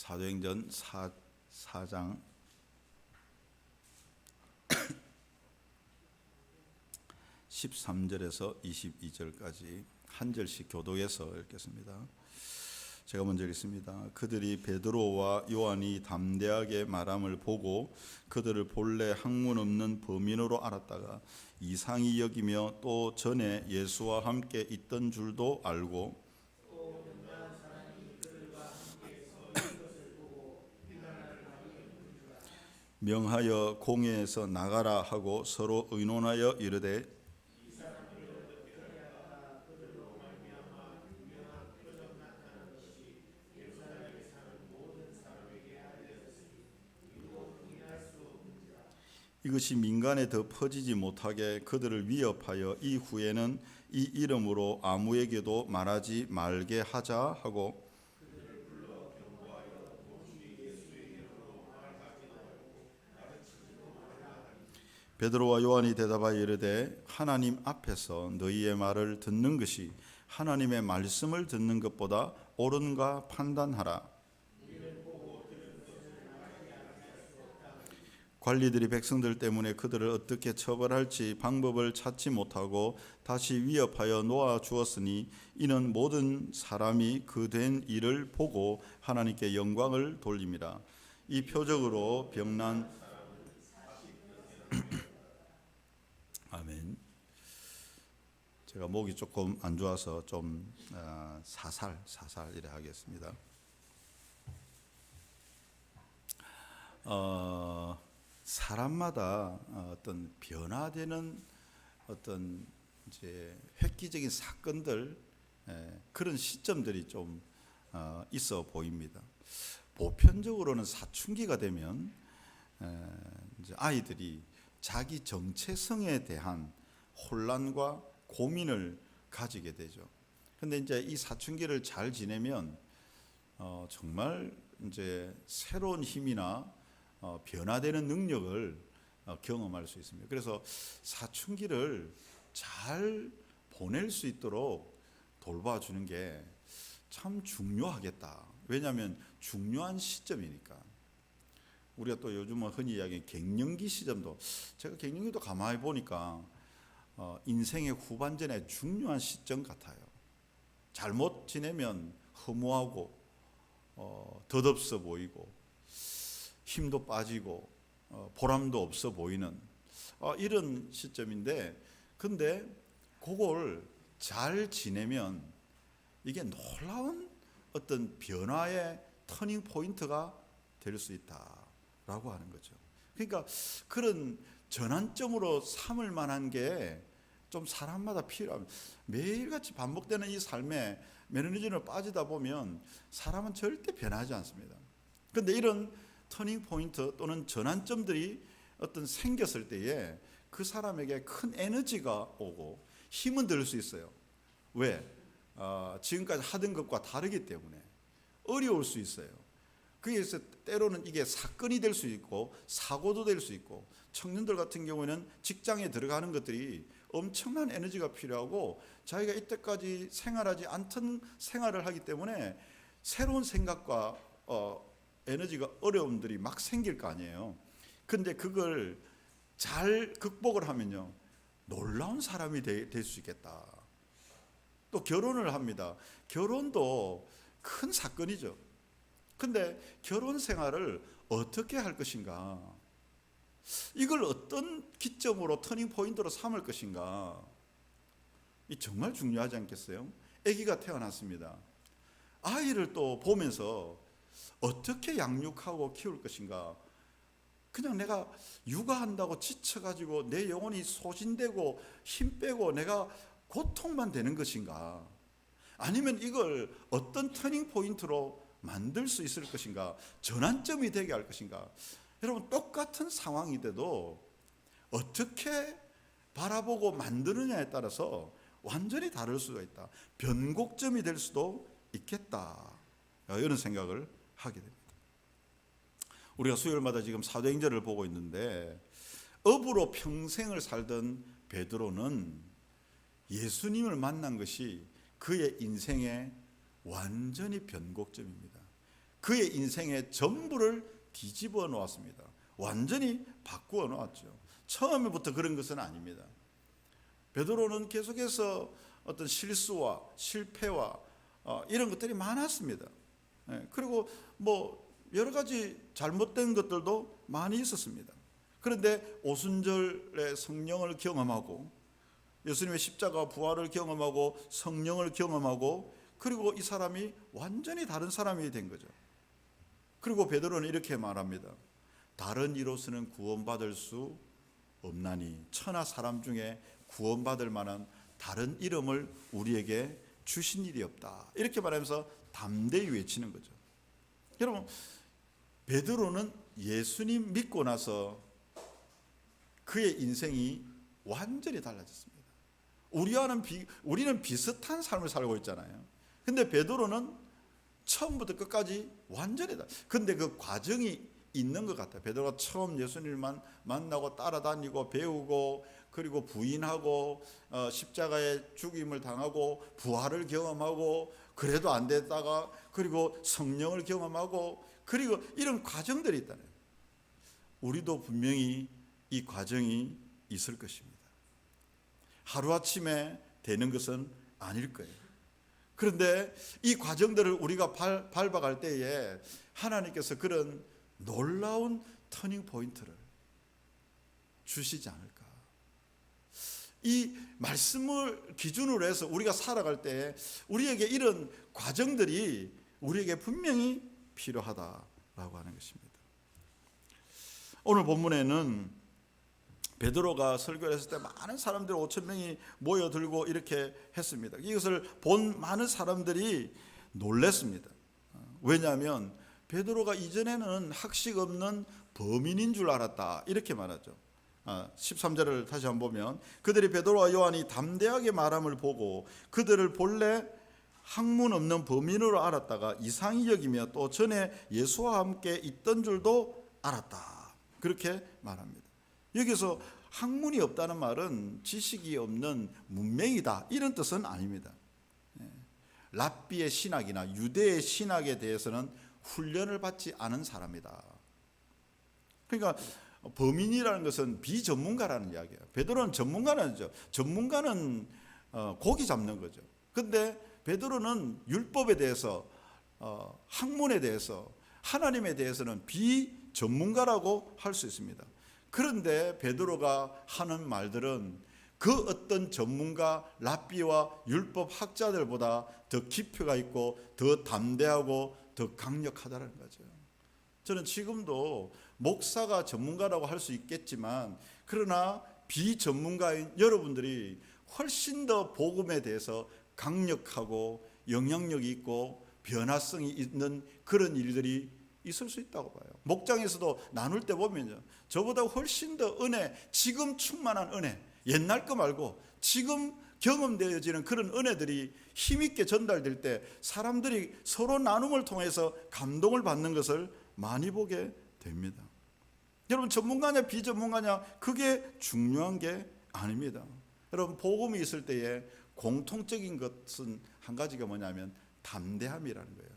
사도행전 4장 13절에서 22절까지 한 절씩 교독해서 읽겠습니다. 제가 먼저 읽습니다. 그들이 베드로와 요한이 담대하게 말함을 보고 그들을 본래 학문 없는 범인으로 알았다가 이상히 여기며 또 전에 예수와 함께 있던 줄도 알고 명하여 공회에서 나가라 하고 서로 의논하여 이르되 이것이 민간에 더 퍼지지 못하게 그들을 위협하여 이후에는 이 이름으로 아무에게도 말하지 말게 하자 하고 베드로와 요한이 대답하여 이르되 하나님 앞에서 너희의 말을 듣는 것이 하나님의 말씀을 듣는 것보다 옳은가 판단하라. 관리들이 백성들 때문에 그들을 어떻게 처벌할지 방법을 찾지 못하고 다시 위협하여 놓아 주었으니 이는 모든 사람이 그 된 일을 보고 하나님께 영광을 돌림이라. 이 표적으로 병난 아멘. 제가 목이 조금 안 좋아서 좀 사살 이래 하겠습니다. 사람마다 어떤 변화되는 어떤 이제 획기적인 사건들 그런 시점들이 좀 있어 보입니다. 보편적으로는 사춘기가 되면 이제 아이들이 자기 정체성에 대한 혼란과 고민을 가지게 되죠. 근데 이제 이 사춘기를 잘 지내면 정말 이제 새로운 힘이나 변화되는 능력을 경험할 수 있습니다. 그래서 사춘기를 잘 보낼 수 있도록 돌봐주는 게 참 중요하겠다. 왜냐하면 중요한 시점이니까. 우리가 또 요즘은 흔히 이야기하는 갱년기 시점도, 제가 갱년기도 가만히 보니까 인생의 후반전에 중요한 시점 같아요. 잘못 지내면 허무하고 덧없어 보이고 힘도 빠지고 보람도 없어 보이는 이런 시점인데, 근데 그걸 잘 지내면 이게 놀라운 어떤 변화의 터닝 포인트가 될 수 있다라고 하는 거죠. 그러니까 그런 전환점으로 삼을 만한 게 좀 사람마다 필요합니다. 매일같이 반복되는 이 삶에 매너리즘으로 빠지다 보면 사람은 절대 변하지 않습니다. 그런데 이런 터닝 포인트 또는 전환점들이 어떤 생겼을 때에 그 사람에게 큰 에너지가 오고 힘은 들 수 있어요. 왜? 지금까지 하던 것과 다르기 때문에 어려울 수 있어요. 그래서 때로는 이게 사건이 될 수 있고 사고도 될 수 있고, 청년들 같은 경우에는 직장에 들어가는 것들이 엄청난 에너지가 필요하고 자기가 이때까지 생활하지 않던 생활을 하기 때문에 새로운 생각과 에너지가 어려움들이 막 생길 거 아니에요. 근데 그걸 잘 극복을 하면요 놀라운 사람이 될 수 있겠다. 또 결혼을 합니다. 결혼도 큰 사건이죠. 근데 결혼 생활을 어떻게 할 것인가, 이걸 어떤 기점으로 터닝 포인트로 삼을 것인가, 이 정말 중요하지 않겠어요? 아기가 태어났습니다. 아이를 또 보면서 어떻게 양육하고 키울 것인가. 그냥 내가 육아한다고 지쳐가지고 내 영혼이 소진되고 힘 빼고 내가 고통만 되는 것인가, 아니면 이걸 어떤 터닝 포인트로 만들 수 있을 것인가, 전환점이 되게 할 것인가. 여러분, 똑같은 상황이 돼도 어떻게 바라보고 만드느냐에 따라서 완전히 다를 수가 있다. 변곡점이 될 수도 있겠다, 이런 생각을 하게 됩니다. 우리가 수요일마다 지금 사도행전을 보고 있는데, 업으로 평생을 살던 베드로는 예수님을 만난 것이 그의 인생의 완전히 변곡점입니다. 그의 인생의 전부를 뒤집어 놓았습니다. 완전히 바꾸어 놓았죠. 처음부터 그런 것은 아닙니다. 베드로는 계속해서 어떤 실수와 실패와 이런 것들이 많았습니다. 그리고 뭐 여러 가지 잘못된 것들도 많이 있었습니다. 그런데 오순절에 성령을 경험하고 예수님의 십자가 부활을 경험하고 성령을 경험하고 그리고 이 사람이 완전히 다른 사람이 된 거죠. 그리고 베드로는 이렇게 말합니다. 다른 이로서는 구원받을 수 없나니 천하 사람 중에 구원받을 만한 다른 이름을 우리에게 주신 일이 없다. 이렇게 말하면서 담대히 외치는 거죠. 여러분, 베드로는 예수님 믿고 나서 그의 인생이 완전히 달라졌습니다. 우리는 비슷한 삶을 살고 있잖아요. 근데 베드로는 처음부터 끝까지 완전히 달라요. 근데 그 과정이 있는 것 같아요. 베드로가 처음 예수님만 만나고 따라다니고 배우고 그리고 부인하고 십자가의 죽임을 당하고 부활을 경험하고 그래도 안 됐다가 그리고 성령을 경험하고 그리고 이런 과정들이 있다네요. 우리도 분명히 이 과정이 있을 것입니다. 하루아침에 되는 것은 아닐 거예요. 그런데 이 과정들을 우리가 밟아갈 때에 하나님께서 그런 놀라운 터닝 포인트를 주시지 않을까. 이 말씀을 기준으로 해서 우리가 살아갈 때 우리에게 이런 과정들이 우리에게 분명히 필요하다라고 하는 것입니다. 오늘 본문에는 베드로가 설교를 했을 때 많은 사람들 5,000명이 모여들고 이렇게 했습니다. 이것을 본 많은 사람들이 놀랐습니다. 왜냐하면 베드로가 이전에는 학식 없는 범인인 줄 알았다 이렇게 말하죠. 13절을 다시 한번 보면 그들이 베드로와 요한이 담대하게 말함을 보고 그들을 본래 학문 없는 범인으로 알았다가 이상히 여기며 또 전에 예수와 함께 있던 줄도 알았다. 그렇게 말합니다. 여기서 학문이 없다는 말은 지식이 없는 문맹이다 이런 뜻은 아닙니다. 랍비의 신학이나 유대의 신학에 대해서는 훈련을 받지 않은 사람이다. 그러니까 범인이라는 것은 비전문가라는 이야기예요. 베드로는 전문가는 아니죠. 전문가는 고기 잡는 거죠. 그런데 베드로는 율법에 대해서 학문에 대해서 하나님에 대해서는 비전문가라고 할 수 있습니다. 그런데 베드로가 하는 말들은 그 어떤 전문가 랍비와 율법 학자들보다 더 깊이가 있고 더 담대하고 더 강력하다는 거죠. 저는 지금도 목사가 전문가라고 할 수 있겠지만 그러나 비전문가인 여러분들이 훨씬 더 복음에 대해서 강력하고 영향력이 있고 변화성이 있는 그런 일들이 있을 수 있다고 봐요. 목장에서도 나눌 때 보면요, 저보다 훨씬 더 은혜, 지금 충만한 은혜, 옛날 거 말고 지금 경험되어지는 그런 은혜들이 힘있게 전달될 때 사람들이 서로 나눔을 통해서 감동을 받는 것을 많이 보게 됩니다. 여러분, 전문가냐 비전문가냐 그게 중요한 게 아닙니다. 여러분, 복음이 있을 때에 공통적인 것은 한 가지가 뭐냐면 담대함이라는 거예요.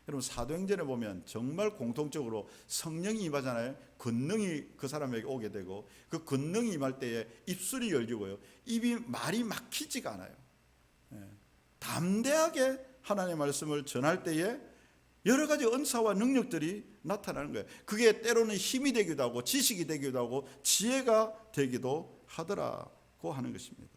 여러분, 사도행전에 보면 정말 공통적으로 성령이 임하잖아요. 권능이 그 사람에게 오게 되고 그 권능이 임할 때에 입술이 열리고요, 입이 말이 막히지가 않아요. 담대하게 하나님의 말씀을 전할 때에 여러 가지 은사와 능력들이 나타나는 거예요. 그게 때로는 힘이 되기도 하고 지식이 되기도 하고 지혜가 되기도 하더라고 하는 것입니다.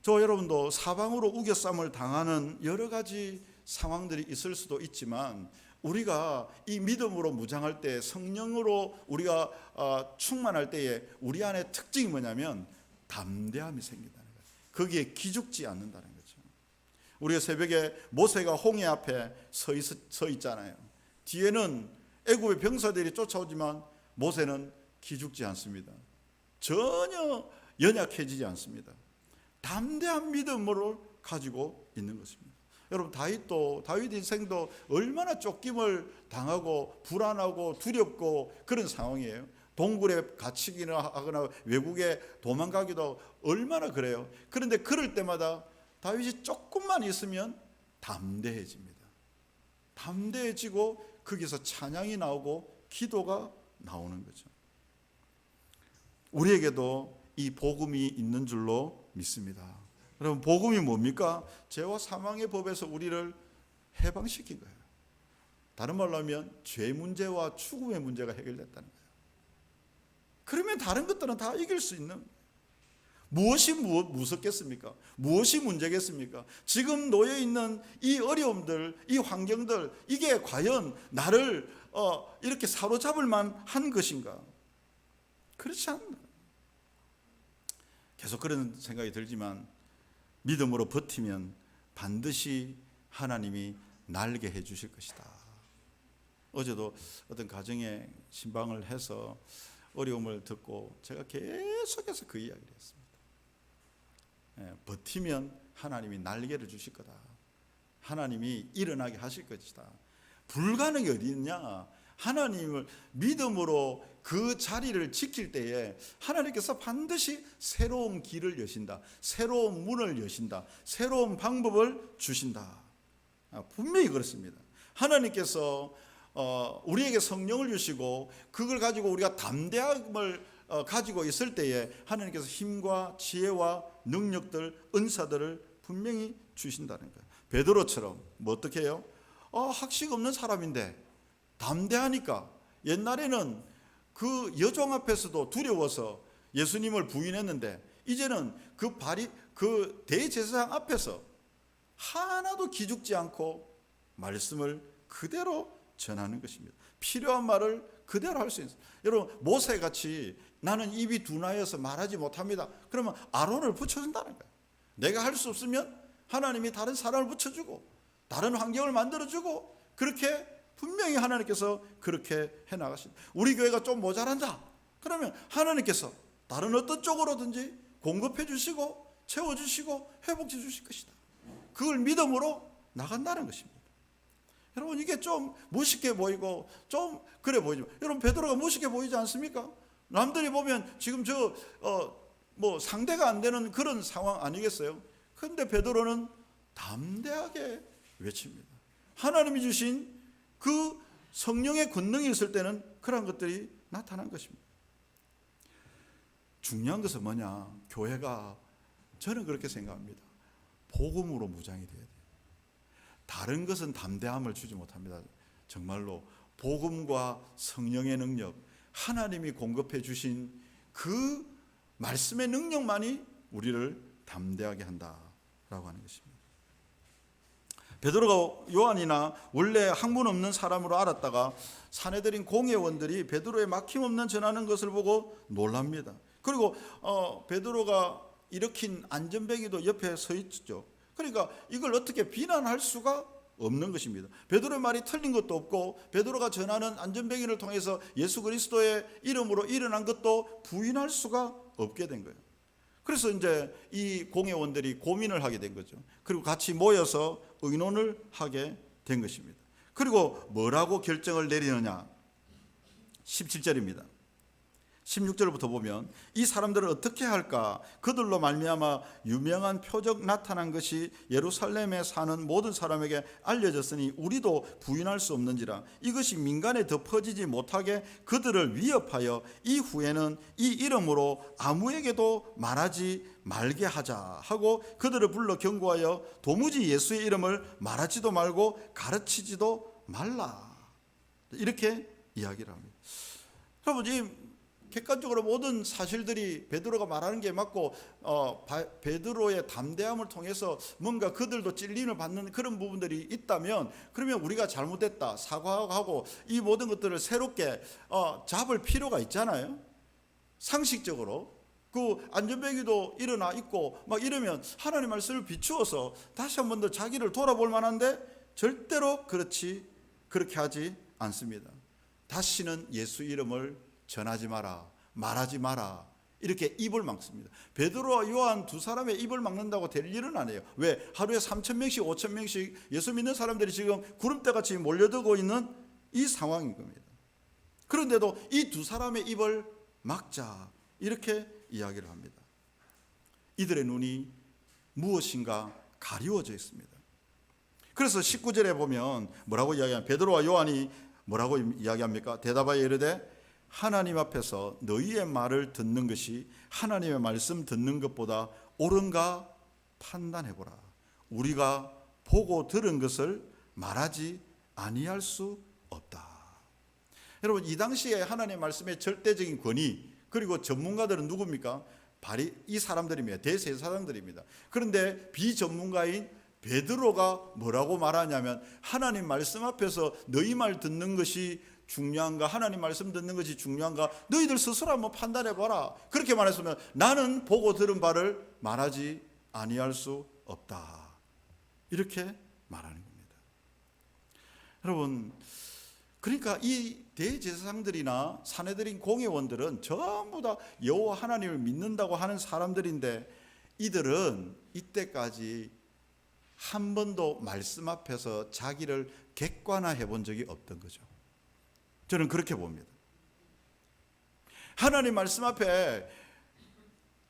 저 여러분도 사방으로 우겨쌈을 당하는 여러 가지 상황들이 있을 수도 있지만 우리가 이 믿음으로 무장할 때, 성령으로 우리가 충만할 때에 우리 안에 특징이 뭐냐면 담대함이 생긴다는 거예요. 거기에 기죽지 않는다는 거죠. 우리가 새벽에 모세가 홍해 앞에 서 있잖아요. 뒤에는 애굽의 병사들이 쫓아오지만 모세는 기죽지 않습니다. 전혀 연약해지지 않습니다. 담대한 믿음을 가지고 있는 것입니다. 여러분, 다윗 인생도 얼마나 쫓김을 당하고 불안하고 두렵고 그런 상황이에요. 동굴에 갇히기나 하거나 외국에 도망가기도 하고 얼마나 그래요. 그런데 그럴 때마다 다윗이 조금만 있으면 담대해집니다. 담대해지고 거기서 찬양이 나오고 기도가 나오는 거죠. 우리에게도 이 복음이 있는 줄로 믿습니다. 여러분, 복음이 뭡니까? 죄와 사망의 법에서 우리를 해방시킨 거예요. 다른 말로 하면 죄 문제와 죽음의 문제가 해결됐다는 거예요. 그러면 다른 것들은 다 이길 수 있는, 무엇이 무섭겠습니까? 무엇이 문제겠습니까? 지금 놓여있는 이 어려움들, 이 환경들, 이게 과연 나를 이렇게 사로잡을 만한 것인가? 그렇지 않나. 계속 그런 생각이 들지만 믿음으로 버티면 반드시 하나님이 날게 해주실 것이다. 어제도 어떤 가정에 신방을 해서 어려움을 듣고 제가 계속해서 그 이야기를 했습니다. 버티면 하나님이 날개를 주실 거다. 하나님이 일어나게 하실 것이다. 불가능이 어디 있냐? 하나님을 믿음으로 그 자리를 지킬 때에 하나님께서 반드시 새로운 길을 여신다. 새로운 문을 여신다. 새로운 방법을 주신다. 분명히 그렇습니다. 하나님께서 우리에게 성령을 주시고 그걸 가지고 우리가 담대함을 가지고 있을 때에 하나님께서 힘과 지혜와 능력들, 은사들을 분명히 주신다는 거예요. 베드로처럼 뭐 어떻게 해요? 학식 없는 사람인데 담대하니까, 옛날에는 그 여종 앞에서도 두려워서 예수님을 부인했는데 이제는 그 대제사장 앞에서 하나도 기죽지 않고 말씀을 그대로 전하는 것입니다. 필요한 말을 그대로 할 수 있어요. 여러분, 모세같이 나는 입이 둔하여서 말하지 못합니다. 그러면 아론을 붙여준다는 거예요. 내가 할 수 없으면 하나님이 다른 사람을 붙여주고 다른 환경을 만들어주고, 그렇게 분명히 하나님께서 그렇게 해나가십니다. 우리 교회가 좀 모자란다 그러면 하나님께서 다른 어떤 쪽으로든지 공급해 주시고 채워주시고 회복해 주실 것이다. 그걸 믿음으로 나간다는 것입니다. 여러분, 이게 좀 멋있게 보이고 좀 그래 보이지만, 여러분, 베드로가 멋있게 보이지 않습니까? 남들이 보면 지금 뭐 상대가 안 되는 그런 상황 아니겠어요? 그런데 베드로는 담대하게 외칩니다. 하나님이 주신 그 성령의 권능이 있을 때는 그런 것들이 나타난 것입니다. 중요한 것은 뭐냐? 교회가, 저는 그렇게 생각합니다. 복음으로 무장이 돼야 돼요. 다른 것은 담대함을 주지 못합니다. 정말로 복음과 성령의 능력, 하나님이 공급해 주신 그 말씀의 능력만이 우리를 담대하게 한다라고 하는 것입니다. 베드로가 요한이나 원래 학문 없는 사람으로 알았다가 사내들인 공회원들이 베드로의 막힘없는 전하는 것을 보고 놀랍니다. 그리고 베드로가 일으킨 안전뱅이도 옆에 서 있죠. 그러니까 이걸 어떻게 비난할 수가 없는 것입니다. 베드로의 말이 틀린 것도 없고, 베드로가 전하는 안전뱅이를 통해서 예수 그리스도의 이름으로 일어난 것도 부인할 수가 없게 된 거예요. 그래서 이제 이 공회원들이 고민을 하게 된 거죠. 그리고 같이 모여서 의논을 하게 된 것입니다. 그리고 뭐라고 결정을 내리느냐? 17절입니다. 16절부터 보면 이 사람들은 어떻게 할까? 그들로 말미암아 유명한 표적 나타난 것이 예루살렘에 사는 모든 사람에게 알려졌으니 우리도 부인할 수 없는지라. 이것이 민간에 더 퍼지지 못하게 그들을 위협하여 이후에는 이 이름으로 아무에게도 말하지 말게 하자 하고 그들을 불러 경고하여 도무지 예수의 이름을 말하지도 말고 가르치지도 말라. 이렇게 이야기를 합니다. 여러분, 이 객관적으로 모든 사실들이 베드로가 말하는 게 맞고 베드로의 담대함을 통해서 뭔가 그들도 찔림을 받는 그런 부분들이 있다면, 그러면 우리가 잘못했다 사과하고 이 모든 것들을 새롭게 잡을 필요가 있잖아요. 상식적으로 그 안전뱅이도 일어나 있고 막 이러면 하나님 말씀을 비추어서 다시 한 번 더 자기를 돌아볼 만한데 절대로 그렇게 하지 않습니다. 다시는 예수 이름을 전하지 마라, 말하지 마라, 이렇게 입을 막습니다. 베드로와 요한 두 사람의 입을 막는다고 될 일은 아니에요. 왜? 하루에 3,000명씩 5,000명씩 예수 믿는 사람들이 지금 구름대같이 몰려들고 있는 이 상황인 겁니다. 그런데도 이 두 사람의 입을 막자, 이렇게 이야기를 합니다. 이들의 눈이 무엇인가 가리워져 있습니다. 그래서 19절에 보면 뭐라고 이야기하면 베드로와 요한이 뭐라고 이야기합니까? 대답하여 이르되 하나님 앞에서 너희의 말을 듣는 것이 하나님의 말씀 듣는 것보다 옳은가 판단해보라. 우리가 보고 들은 것을 말하지 아니할 수 없다. 여러분, 이 당시에 하나님의 말씀의 절대적인 권위, 그리고 전문가들은 누굽니까? 이 사람들입니다. 대세 사람들입니다. 그런데 비전문가인 베드로가 뭐라고 말하냐면 하나님 말씀 앞에서 너희 말 듣는 것이 중요한가, 하나님 말씀 듣는 것이 중요한가, 너희들 스스로 한번 판단해봐라. 그렇게 말했으면 나는 보고 들은 바를 말하지 아니할 수 없다. 이렇게 말하는 겁니다. 여러분, 그러니까 이 대제사장들이나 사내들인 공회원들은 전부 다 여호와 하나님을 믿는다고 하는 사람들인데, 이들은 이때까지 한 번도 말씀 앞에서 자기를 객관화해 본 적이 없던 거죠. 저는 그렇게 봅니다. 하나님 말씀 앞에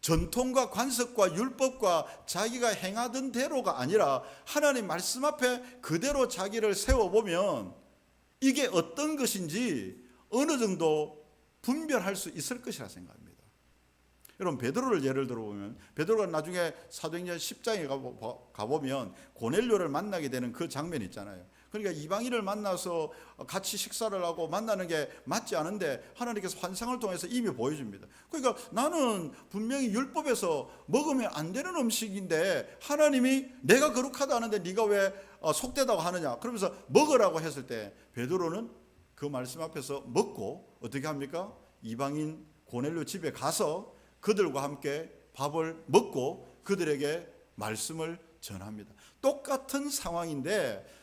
전통과 관습과 율법과 자기가 행하던 대로가 아니라 하나님 말씀 앞에 그대로 자기를 세워보면 이게 어떤 것인지 어느 정도 분별할 수 있을 것이라 생각합니다. 여러분, 베드로를 예를 들어보면 베드로가 나중에 사도행전 10장에 가보면 고넬료를 만나게 되는 그 장면이 있잖아요. 그러니까 이방인을 만나서 같이 식사를 하고 만나는 게 맞지 않은데 하나님께서 환상을 통해서 이미 보여줍니다. 그러니까 나는 분명히 율법에서 먹으면 안 되는 음식인데 하나님이 내가 거룩하다 하는데 네가 왜 속되다고 하느냐, 그러면서 먹으라고 했을 때 베드로는 그 말씀 앞에서 먹고 어떻게 합니까? 이방인 고넬료 집에 가서 그들과 함께 밥을 먹고 그들에게 말씀을 전합니다. 똑같은 상황인데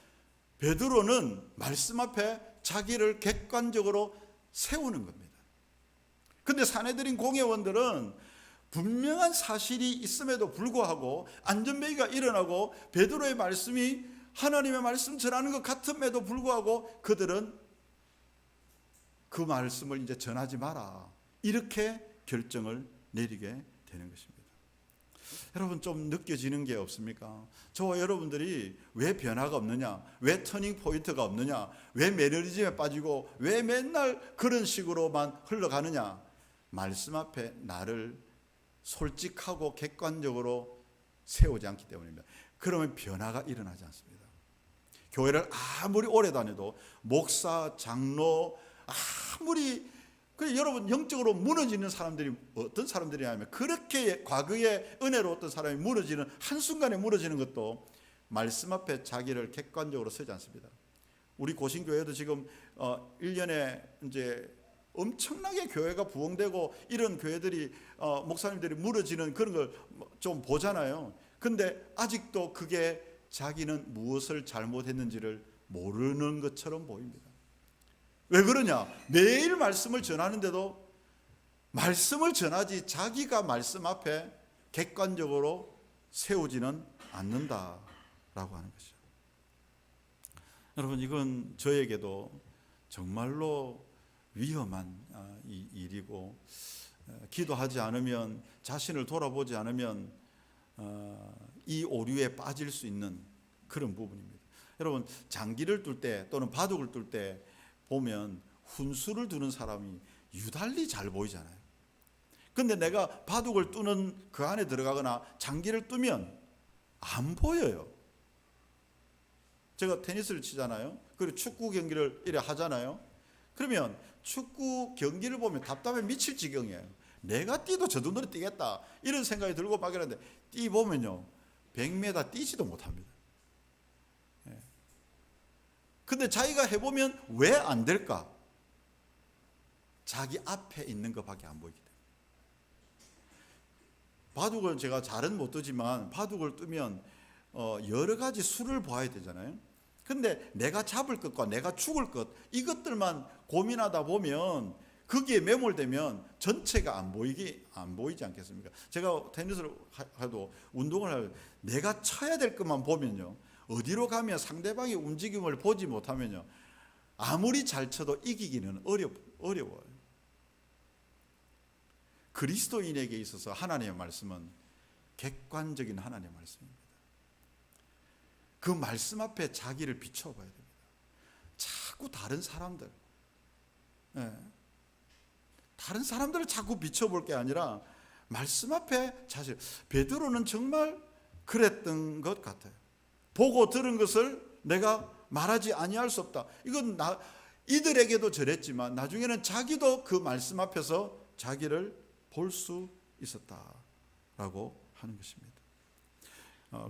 베드로는 말씀 앞에 자기를 객관적으로 세우는 겁니다. 그런데 사내들인 공회원들은 분명한 사실이 있음에도 불구하고 안전뱅이가 일어나고 베드로의 말씀이 하나님의 말씀 전하는 것 같음에도 불구하고 그들은 그 말씀을 이제 전하지 마라, 이렇게 결정을 내리게 되는 것입니다. 여러분, 좀 느껴지는 게 없습니까? 저와 여러분들이 왜 변화가 없느냐, 왜 터닝 포인트가 없느냐, 왜 매너리즘에 빠지고 왜 맨날 그런 식으로만 흘러가느냐? 말씀 앞에 나를 솔직하고 객관적으로 세우지 않기 때문입니다. 그러면 변화가 일어나지 않습니다. 교회를 아무리 오래 다녀도 목사, 장로 아무리 여러분, 영적으로 무너지는 사람들이 어떤 사람들이냐면 그렇게 과거의 은혜로 어떤 사람이 무너지는, 한순간에 무너지는 것도 말씀 앞에 자기를 객관적으로 서지 않습니다. 우리 고신교회도 지금 1년에 이제 엄청나게 교회가 부흥되고 이런 교회들이 목사님들이 무너지는 그런 걸 좀 보잖아요. 근데 아직도 그게 자기는 무엇을 잘못했는지를 모르는 것처럼 보입니다. 왜 그러냐? 매일 말씀을 전하는데도 말씀을 전하지 자기가 말씀 앞에 객관적으로 세우지는 않는다라고 하는 것이죠. 여러분, 이건 저에게도 정말로 위험한 일이고, 기도하지 않으면, 자신을 돌아보지 않으면 이 오류에 빠질 수 있는 그런 부분입니다. 여러분, 장기를 뚫 때 또는 바둑을 뚫 때 보면 훈수를 두는 사람이 유달리 잘 보이잖아요. 근데 내가 바둑을 두는 그 안에 들어가거나 장기를 뜨면 안 보여요. 제가 테니스를 치잖아요. 그리고 축구 경기를 이래 하잖아요. 그러면 축구 경기를 보면 답답해 미칠 지경이에요. 내가 뛰도 저 정도는 뛰겠다, 이런 생각이 들고 막 이러는데 뛰 보면요 100m 뛰지도 못합니다. 근데 자기가 해보면 왜 안 될까? 자기 앞에 있는 것밖에 안 보이기 때문에. 바둑을 제가 잘은 못 두지만 바둑을 뜨면 여러 가지 수를 봐야 되잖아요. 근데 내가 잡을 것과 내가 죽을 것, 이것들만 고민하다 보면 거기에 매몰되면 전체가 안 보이지 않겠습니까? 제가 테니스를 해도 운동을 할 때 내가 쳐야 될 것만 보면요, 어디로 가면 상대방의 움직임을 보지 못하면요, 아무리 잘 쳐도 이기기는 어려워요. 그리스도인에게 있어서 하나님의 말씀은 객관적인 하나님의 말씀입니다. 그 말씀 앞에 자기를 비춰봐야 됩니다. 자꾸 다른 사람들, 다른 사람들을 자꾸 비춰볼 게 아니라 말씀 앞에 자신. 베드로는 정말 그랬던 것 같아요. 보고 들은 것을 내가 말하지 아니할 수 없다. 이건 이들에게도 저랬지만 나중에는 자기도 그 말씀 앞에서 자기를 볼 수 있었다라고 하는 것입니다.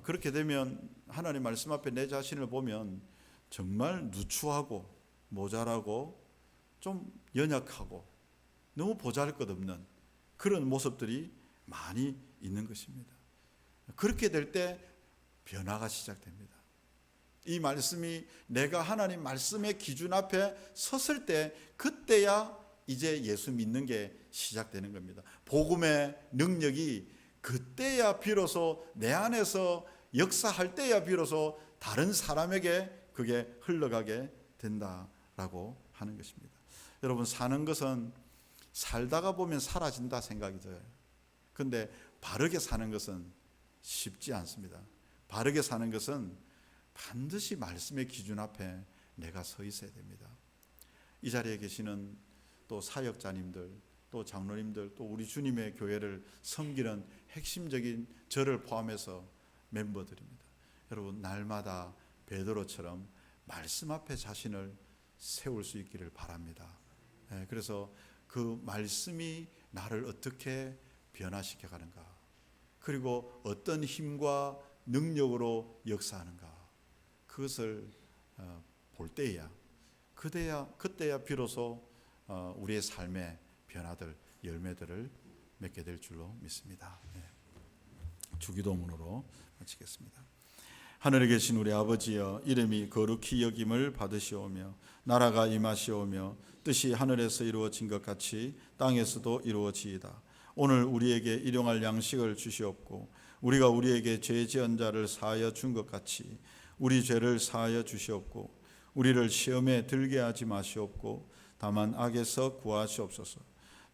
그렇게 되면 하나님 말씀 앞에 내 자신을 보면 정말 누추하고 모자라고 좀 연약하고 너무 보잘것없는 그런 모습들이 많이 있는 것입니다. 그렇게 될 때 변화가 시작됩니다. 이 말씀이 내가 하나님 말씀의 기준 앞에 섰을 때 그때야 이제 예수 믿는 게 시작되는 겁니다. 복음의 능력이 그때야 비로소 내 안에서 역사할 때야 비로소 다른 사람에게 그게 흘러가게 된다라고 하는 것입니다. 여러분, 사는 것은 살다가 보면 사라진다 생각이 들어요. 근데 바르게 사는 것은 쉽지 않습니다. 바르게 사는 것은 반드시 말씀의 기준 앞에 내가 서 있어야 됩니다. 이 자리에 계시는 또 사역자님들, 또 장로님들, 또 우리 주님의 교회를 섬기는 핵심적인 저를 포함해서 멤버들입니다. 여러분, 날마다 베드로처럼 말씀 앞에 자신을 세울 수 있기를 바랍니다. 그래서 그 말씀이 나를 어떻게 변화시켜 가는가, 그리고 어떤 힘과 능력으로 역사하는가, 그것을 볼 때야, 그때야 비로소 우리의 삶의 변화들, 열매들을 맺게 될 줄로 믿습니다. 주기도문으로 마치겠습니다. 하늘에 계신 우리 아버지여, 이름이 거룩히 여김을 받으시오며 나라가 임하시오며 뜻이 하늘에서 이루어진 것 같이 땅에서도 이루어지이다. 오늘 우리에게 일용할 양식을 주시옵고 우리가 우리에게 죄 지은 자를 사하여 준 것 같이 우리 죄를 사하여 주시옵고 우리를 시험에 들게 하지 마시옵고 다만 악에서 구하시옵소서.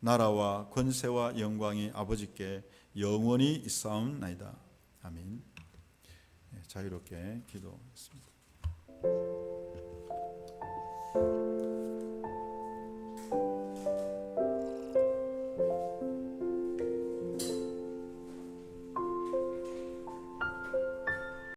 나라와 권세와 영광이 아버지께 영원히 있사옵나이다. 아멘. 자유롭게 기도했습니다.